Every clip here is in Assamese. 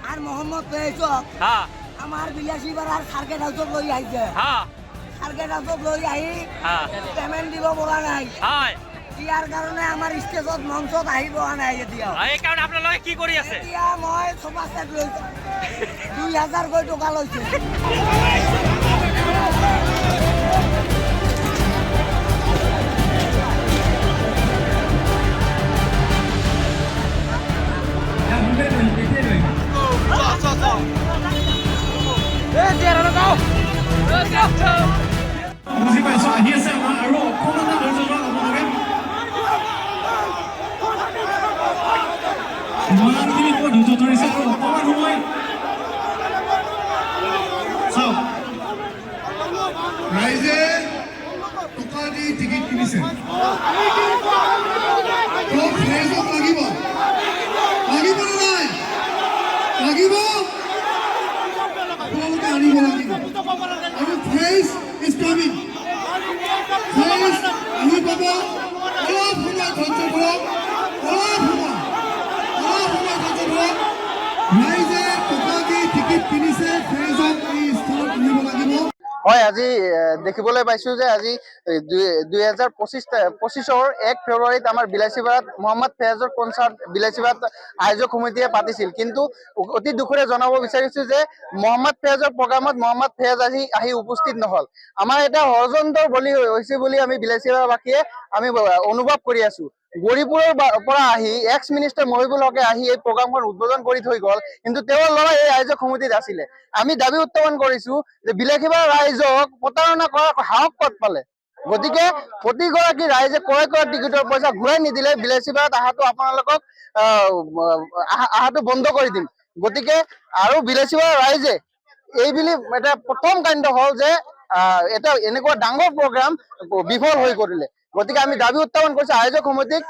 আর মোহাম্মদ ফেজক আমার বিলাসী বাড়ার সার্কেট হাউসত লই আইছে সার্কেট হাউসত লই আহি পেমেন্ট দিব বলা নাই ইয়াৰ কাৰণে আমাৰ ষ্টেজত মঞ্চত আহিব নাই এতিয়া এই কাৰণ আপোনালোকে কি কৰি আছে এতিয়া মই সোফা সেট লৈছো 2000 কৈ টকা লৈছো Musik bei so, hier ist ja mal Aro, komm mal nach Hause, Rock, okay? Mana ini kok duduk tulis Aro, komm mal rumah. So, Raise, tukar di tiket ini sen. Kok Facebook lagi bo? Lagi bo nai? Lagi bo? Kok kani bo lagi? Our praise is coming. Praise, আমি পাবো অলপ সময় ধৈৰ্য ধৰক অলপ সময় ধৈৰ্য ধৰক ৰাইজে টকা দি টিকেট কিনিছে ফ্ৰেজক এই স্থানত নিব লাগিব হয় আজি দেখিবলৈ পাইছো যে আজি 2025 1 ফেব্ৰুৱাৰীত আমাৰ বিলাসীপাৰাত মোহাম্মদ ফেয়াজৰ কনচাৰ্ট বিলাসীপাৰাত আয়োজক সমিতিয়ে পাতিছিল কিন্তু অতি দুখৰে জনাব বিচাৰিছো যে মোহাম্মদ ফেয়াজৰ প্ৰগ্ৰামত মোহাম্মদ ফেয়াজ আহি উপস্থিত নহল আমাৰ এটা ষড়যন্ত্ৰৰ বলি হৈছে বুলি আমি বিলাসীপাৰাবাসীয়ে আমি অনুভৱ কৰি আছো গৰিপুৰৰ পৰা আহি এক্স মিনিষ্টাৰ মহিবুল হকে আহি এই প্ৰগ্ৰামখন উদ্বোধন কৰি থৈ গল কিন্তু তেওঁৰ ল'ৰা এই আয়োজক সমিতিত আছিলে আমি দাবী উত্থাপন কৰিছো যে বিলাসীপাৰা ৰাইজক প্ৰতাৰণা কৰাৰ সাহস ক'ত পালে গতিকে প্ৰতিগৰাকী ৰাইজে ক্ৰয় কৰা টিকটৰ পইচা ঘূৰাই নিদিলে বিলাসীপাৰাত আহাটো আপোনালোকক আহাটো বন্ধ কৰি দিম গতিকে আৰু বিলাসীপাৰা ৰাইজে এইবুলি এটা প্ৰথম কাণ্ড হল যে এটা এনেকুৱা ডাঙৰ প্ৰগ্ৰাম বিফল হৈ কৰিলে গতিকে আমি দাবী উত্থাপন কৰিছো আয়োজক সমিতিক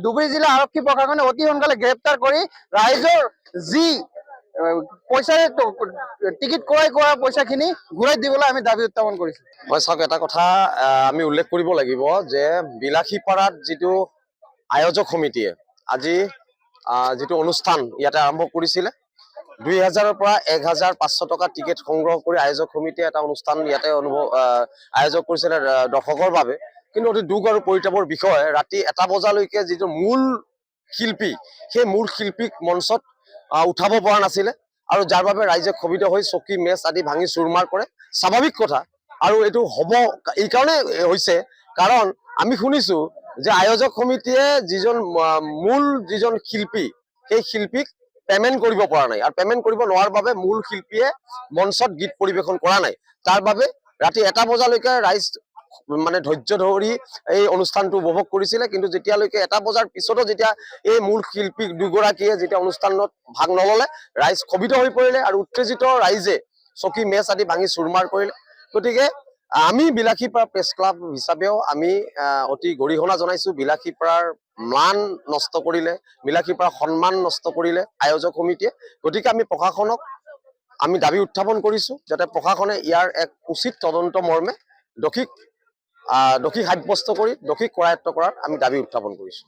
ধুবুৰী জিলা আৰক্ষী প্ৰশাসনে অতি সোনকালে গ্ৰেপ্তাৰ কৰি ৰাইজৰ যি পইচাৰে টিকিট ক্ৰয় কৰা পইচাখিনি ঘূৰাই দিবলৈ আমি দাবী উত্থাপন কৰিছো মই চাওক এটা কথা আমি উল্লেখ কৰিব লাগিব যে বিলাসীপাৰাত যিটো আয়োজক সমিতিয়ে আজি যিটো অনুষ্ঠান ইয়াতে আৰম্ভ কৰিছিলে 2000 পৰা 1500 টকা টিকেট সংগ্ৰহ কৰি আয়োজক সমিতিয়ে এটা অনুষ্ঠান ইয়াতে আয়োজক কৰিছিলে দৰ্শকৰ বাবে কিন্তু অতি দুখ আৰু পৰিতাপৰ বিষয় ৰাতি 1 বজালৈকে যিটো মূল শিল্পী সেই মূল শিল্পীক মঞ্চত উঠাব পৰা নাছিলে আৰু যাৰ বাবে ৰাইজে ক্ষোভিত হৈ চকী মেচ আদি ভাঙি চুৰমাৰ কৰে স্বাভাৱিক কথা আৰু এইটো হ'ব এই কাৰণে হৈছে কাৰণ আমি শুনিছো যে আয়োজক সমিতিয়ে যিজন মূল যিজন শিল্পী সেই শিল্পীক পেমেন্ট কৰিব পৰা নাই আৰু পেমেন্ট কৰিব নোৱাৰাৰ বাবে মূল শিল্পীয়ে মঞ্চত গীত পৰিবেশন কৰা নাই তাৰ বাবে ৰাতি 1 বজালৈকে ৰাইজ মানে ধৈৰ্য ধৰি এই অনুষ্ঠানটো উপভোগ কৰিছিলে কিন্তু যেতিয়ালৈকে 1 বজাৰ পিছতো যেতিয়া এই মূল শিল্পী দুগৰাকীয়ে যেতিয়া অনুষ্ঠানত ভাগ নললে ৰাইজ ক্ষোভিত হৈ পৰিলে আৰু উত্তেজিত ৰাইজে চকী মেচ আদি ভাঙি চুৰমাৰ কৰিলে গতিকে আমি বিলাসীপাৰা প্ৰেছ ক্লাব হিচাপেও আমি অতি গৰিহণা জনাইছো বিলাসীপাৰাৰ মান নষ্ট কৰিলে বিলাসীপাৰাৰ সন্মান নষ্ট কৰিলে আয়োজক সমিতিয়ে গতিকে আমি প্ৰশাসনক আমি দাবী উত্থাপন কৰিছো যাতে প্ৰশাসনে ইয়াৰ এক উচিত তদন্ত মৰ্মে দোষী সাব্যস্ত কৰি দোষী কৰায়ত্ব কৰাৰ আমি দাবী উত্থাপন কৰিছো